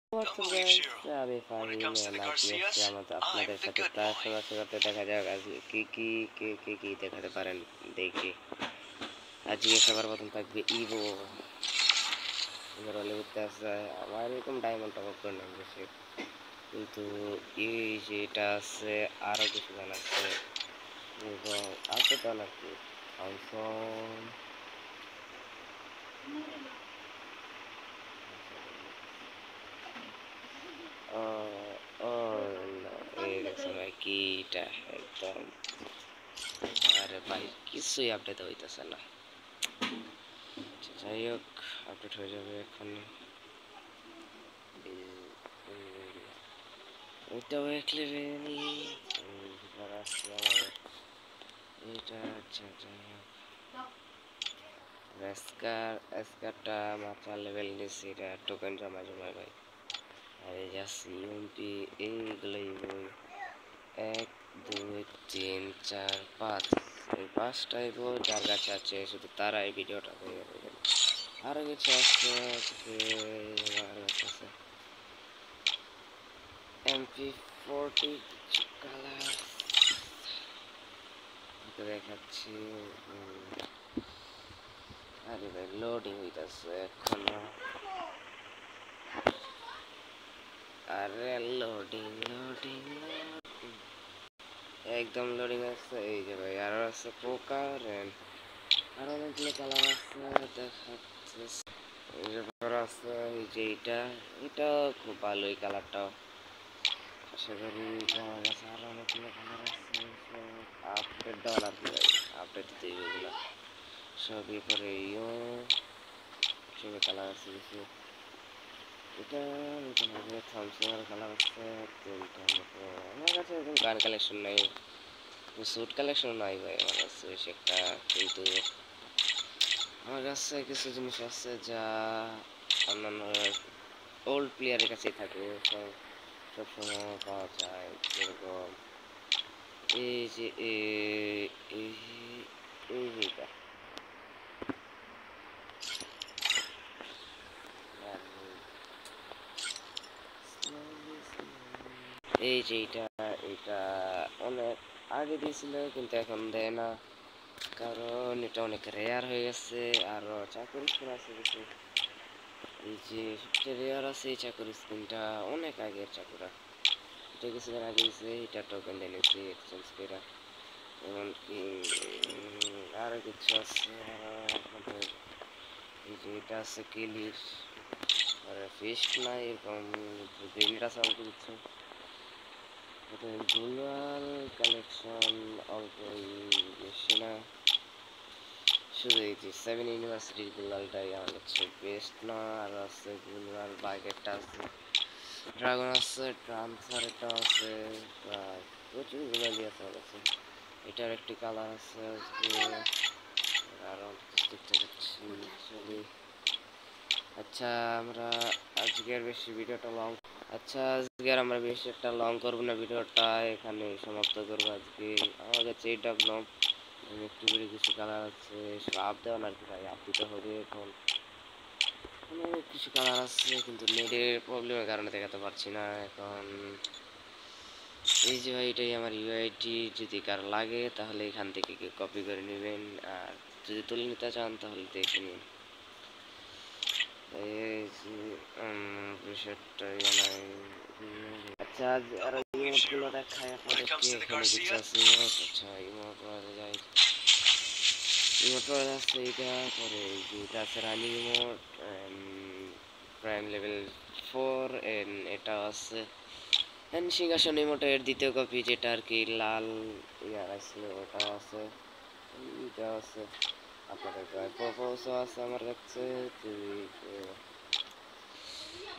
আমি ফাহিম নাকি আজকে আপনাদের সাথে তার সমস্যা করতে দেখা যাক আজকে কি দেখাতে পারেন দেখি। আজকে সবার প্রথম থাকবে ইভো উঠতে আসছে আমার এরকম ডায়মন্ড টপ করে নাম বেশি, কিন্তু এই যেটা আছে আরো কিছু গান আছে এবং আছে তো নাকি থমসন এই দেখছো ভাই কিটা একদম, আরে ভাই কিছুই আপডেট হইতেছে না। যাই হোক আপডেট হয়ে যাবে এখন। এটাও এক লেভেল এটা। আচ্ছা যাই হোক স্কারটা মাত্র লেভেল নিচ্ছি, এটা টোকেন জমা জমায় ভাই। আর এই যাচ্ছি ইউএমপি এইগুলোই বই 1 2 3 4 5, এই 5টাই বই যার কাছে আছে শুধু তারাই ভিডিওটা হয়ে যাবে। আরো কিছু আছে আমার কাছে আছে MP40 কালার দেখাচ্ছি। আরে ভাই লোডিং হইতাছে এখনো, আরে লোডিং একদম লোডিং আছে। এই যে ভাই আরো আছে পোকার আরো অনেকগুলো কালার আছে দেখাচ্ছে। এই যে আছে এই যে এটা খুব ভালো এই কালারটাও। আশা করি আমার কাছে আরো অনেকগুলো কালার আছে, আপডেট দেওয়ার আর কি ভাই, আপডেট দিতে এগুলো সবই পরে সবই কালার আছে কিছু। এটা থমসনের কালার আছে তিনটা মতো। আমার কাছে এরকম গান কালেকশন নাই, স্যুট কালেকশন নাই ভাই আমার কাছে বেশি একটা, কিন্তু আমার কাছে কিছু জিনিস আছে যা অন্যান্য ওল্ড প্লেয়ারের কাছেই থাকে, সবসময় পাওয়া যায়। যেরকম এই যে এইটা এই যে এটা অনেক আগে দিয়েছিল কিন্তু এখন দেয় না, কারণ এটা অনেক রেয়ার হয়ে গেছে। আর চাকরি স্কিন আছে কিছু, এই যে সবচেয়ে রেয়ার আছে এই চাকরি স্কিনটা অনেক আগের চাকুরা, এটা কিছুদিন আগে দিয়েছে, এটা টোকেন দিয়ে নিয়েছি এক্সচেঞ্জ করে। এমনকি আরো কিছু আছে আপনাদের, এই যে এটা আছে কিলির ফিস্ট নাই এরকম গ্রেনেড আছে অল্প কিছু। গ্লোয়াল কালেকশন অল্প বেশি না, শুধু এই যে 7 ইউনিভার্সিটির গ্লোয়ালটাই আমার কাছে বেস্ট না। আর আছে গ্লোয়াল বাগেটটা আছে, ড্রাগন আছে, ট্রান্সারেটা আছে, প্রচুর গ্লোয়ালই আছে আমার কাছে। এটার একটি কালার আছে আরো দেখতে পাচ্ছি চলি। আচ্ছা আমরা আজকে আর বেশি ভিডিওটা লং আমরা বেশি একটা লং করবো না, ভিডিওটা এখানে সমাপ্ত করবো আজকে। আমার কাছে এইটা ব্লগ একটু করে কিছু কালার আছে সব আপ দেওয়া আর কি ভাই, আপ দিতে হবে এখন। অনেক কিছু কালার আছে কিন্তু নেটের প্রবলেমের কারণে দেখাতে পারছি না এখন। এই যে ভাই এটাই আমার ইউআইডি, যদি কার লাগে তাহলে এখান থেকে কপি করে নেবেন, আর যদি তুলে নিতে চান তাহলে দেখে নিন। আচ্ছা আর ইমোটগুলো দেখাই আপনাদেরকে, এখানে কিছু আছে ইমোট। আচ্ছা ইমোট যাই, ইমোট আছে এইটা, পরে যেটা আছে রানিং ইমোট প্রাইম লেভেল 4 এটা আছে সিংহাসন ইমোটের দ্বিতীয় কপি, যেটা আর কি লাল ইয়ার আসলে ওটা আছে। এটা আছে আপনাদের প্রপোজও আছে আমার কাছে,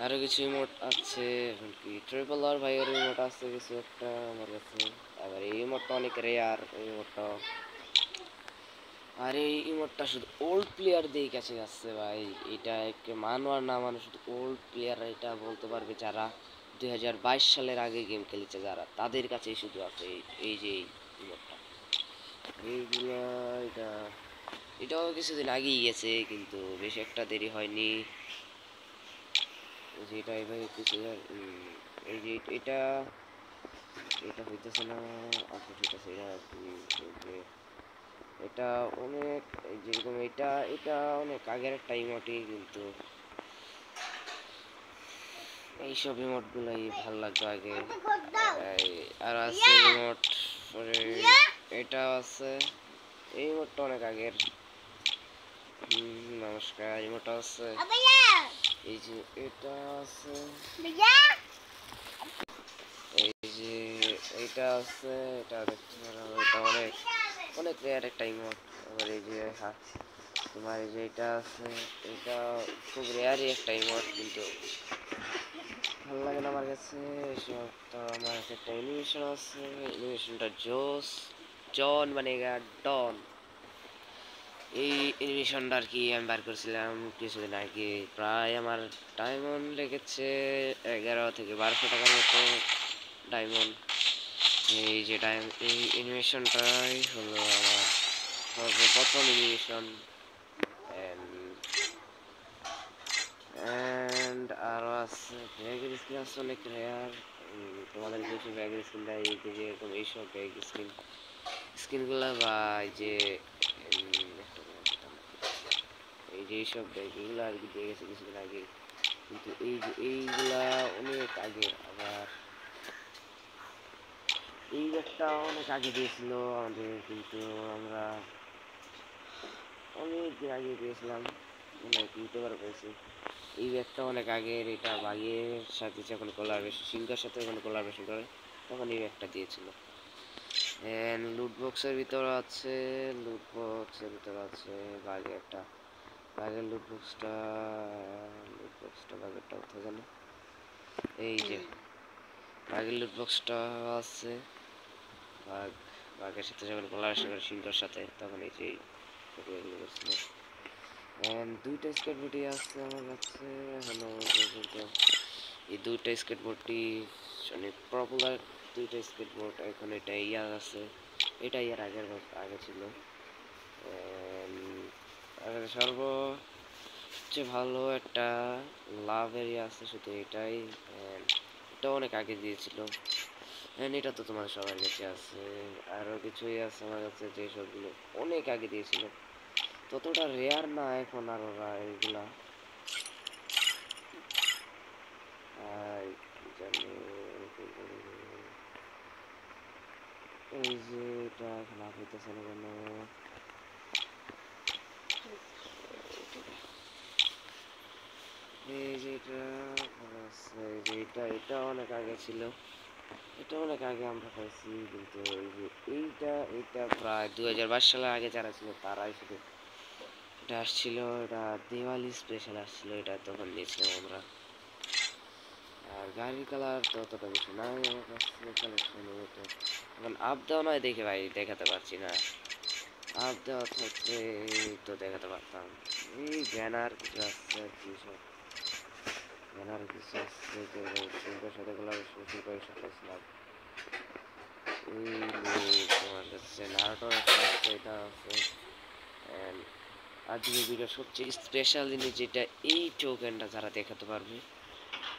আরো কিছু ইমোট আছে এমনকি ট্রিপল আর ভাইয়ের ইমোট আছে কিছু একটা আমার কাছে। আবার এই ইমোটটা অনেক রেয়ার এই ইমোটটা, আর এই ইমোটটা শুধু ওল্ড প্লেয়ার দিয়ে কাছে যাচ্ছে ভাই। এটা একে মানো আর না মানো, শুধু ওল্ড প্লেয়ার এটা বলতে পারবে যারা 2022 সালের আগে গেম খেলেছে, যারা তাদের কাছেই শুধু আছে এই যে ইমোটটা। এইগুলো এটাও কিছুদিন আগেই গেছে কিন্তু বেশি একটা দেরি হয়নি। যে এটা এইভাবে হইতেছে, এই যে এটা এটা হইতেছে না, আপলোড হইতেছে এটা কি, এই যে এটা অনেক, যেরকম এটা এটা অনেক আগের একটা ইমোটই, কিন্তু এইসব ইমোট গুলাই ভাল লাগতো আগে। আর আছে ইমোট, পরে এটা আছে, এই ইমোটটা অনেক আগের। নমস্কার, ইমোটটা আছে, এই যে এটা আছে, এই যে এইটা আছে, এটা দেখতে পারো, এটা অনেক অনেক রেয়ার একটা ইমোট। আবার এই যে তোমার এই যে এটা আছে, এটা খুব রেয়ারই একটা ইমোট, কিন্তু ভালো লাগে না আমার কাছে এসব। তো আমার কাছে একটা অ্যানিমেশন আছে, অ্যানিমেশনটা জোস, জন মানে ডন। এই অ্যানিমেশনটা আর কি আমি বার করছিলাম কিছুদিন আগে, প্রায় আমার ডায়মন্ড লেগেছে 1100 থেকে 1200 টাকার মতো ডায়মন্ড। এই যে এই অ্যানিমেশনটাই হলো আমার সর্বপ্রথম অ্যানিমেশন। অ্যান্ড আরও আছে ব্যাগের স্কিন আছে অনেক রেয়ার। তোমাদের কিছু ব্যাগের স্কিন দেয়, এই যে এরকম এইসব ব্যাগ স্কিনগুলো, বা এই যে এই যে এইসব ব্যাগ এগুলো আর কি দিয়ে গেছে কিছুদিন আগে, কিন্তু এই যে এইগুলা অনেক আগে। আবার এই ব্যাগটা অনেক আগে দিয়েছিল আমাদের, কিন্তু আমরা অনেক দিন আগে দিয়েছিলাম, অনেক ইউটিউবার পেয়েছি। এই ব্যাগটা অনেক আগের, এটা বাগের সাথে যখন কোলাবরেশন, সিংহের সাথে যখন কোলাবরেশন করে তখন এই ব্যাগটা দিয়েছিল। এন্ড লুট বক্সের ভিতরে আছে, বাগেরটা, বাগের লুট বক্সটা বাগেরটা কোথায় জানো, এই যে বাগের লুট বক্সটা আছে। বাঘের সাথে যখন কোলাবরেশন করে সিংহের সাথে, তখন এই যে এগুলো করছিল। এন্ড দুইটা স্কেটবোর্ডই আছে আমার কাছে এখনো পর্যন্ত। এই দুইটা স্কেটবোর্ডটি অনেক পপুলার দুইটা স্কেটবোর্ড। এখন এটা ইয়ার আছে, এটা ইয়ার আগে ছিল। আর সর্বচেয়ে ভালো একটা লাভ এরিয়া আছে, শুধু এটাই। এটা অনেক আগে দিয়েছিল, এটা তো তোমার সবার কাছে আছে। আরো কিছুই আছে আমার কাছে, যে সবগুলো অনেক আগে দিয়েছিল, ততটা রেয়ার না এখন আর ওরা এইগুলা। জানি এই যে এটা এখন হইতেছে না কেন, এই যে এটা আছে, যে এটা অনেক আগে ছিল, এটা অনেক আগে আমরা পাইছি, কিন্তু এই যে এইটা প্রায় 2022 সালের আগে যারা ছিল তারাই শুধু এটা আসছিল, এটা দিওয়ালি স্পেশাল আসছিল, এটা তখন নিয়েছিলাম আমরা। আর গাড়ির কালার তো অতটা বেশি নাই আমার কাছে কালেকশন। তো এখন আপ দেওয়া নয় দেখে ভাই দেখাতে পারছি না, আপ দেওয়া থাকলে তো দেখাতে পারতাম। এই ব্যানার কিছু আসছে আর কি, সব ব্যানার কিছু আসছে, যে শিল্পের সাথে শিল্পের সাথে ছিলাম। এই তোমার কাছে নারুটো একটা আছে, এটা আছে। আজকের ভিডিও সবচেয়ে স্পেশাল জিনিস যেটা, এই টোকেনটা যারা দেখাতে পারবে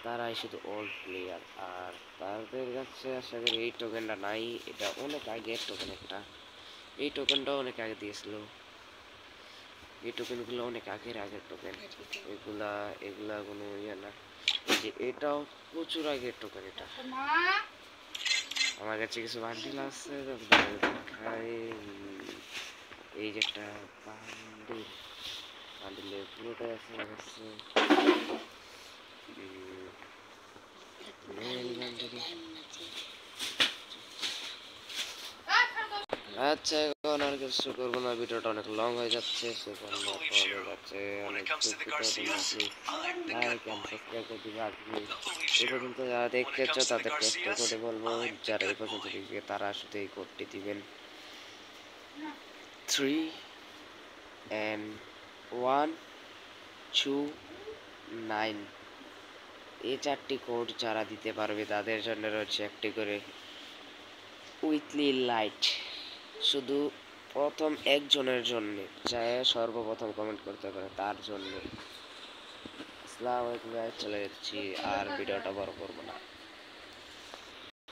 তারাই শুধু ওল্ড প্লেয়ার, আর তাদের কাছে আশা করি এই টোকেনটা নাই। এটা অনেক আগের টোকেন একটা, এই টোকেনটাও অনেক আগে দিয়েছিল। এই টোকেনগুলো অনেক আগের টোকেন, এগুলা কোনো ইয়ে না। এই যে এটাও প্রচুর আগের টোকেন। এটা আমার কাছে কিছু বান্ডিল আছে, এই যে একটা বান্ডিলের পুরোটাই আছে আমার কাছে। আচ্ছা, এখন আর কিছু করবো না, ভিডিওটা অনেক লং হয়ে যাচ্ছে, অনেক লাইক এন্ড সাবস্ক্রাইব করে দিবে। এই পর্যন্ত যারা দেখতেছো তাদেরকে একটা করে বলবো, যারা এই পর্যন্ত দেখবে তারা শুধু এই কোডটি দিবেন 3 and 129। এই 4টি কোড যারা দিতে পারবে তাদের জন্য রয়েছে একটি করে উইকলি লাইট, শুধু প্রথম একজনের জন্য, চায় সর্বপ্রথম কমেন্ট করতে পারে তার জন্য। আসসালামু আলাইকুম গাইস, চলে যাচ্ছি আর ভিডিওটা বড় করবো না।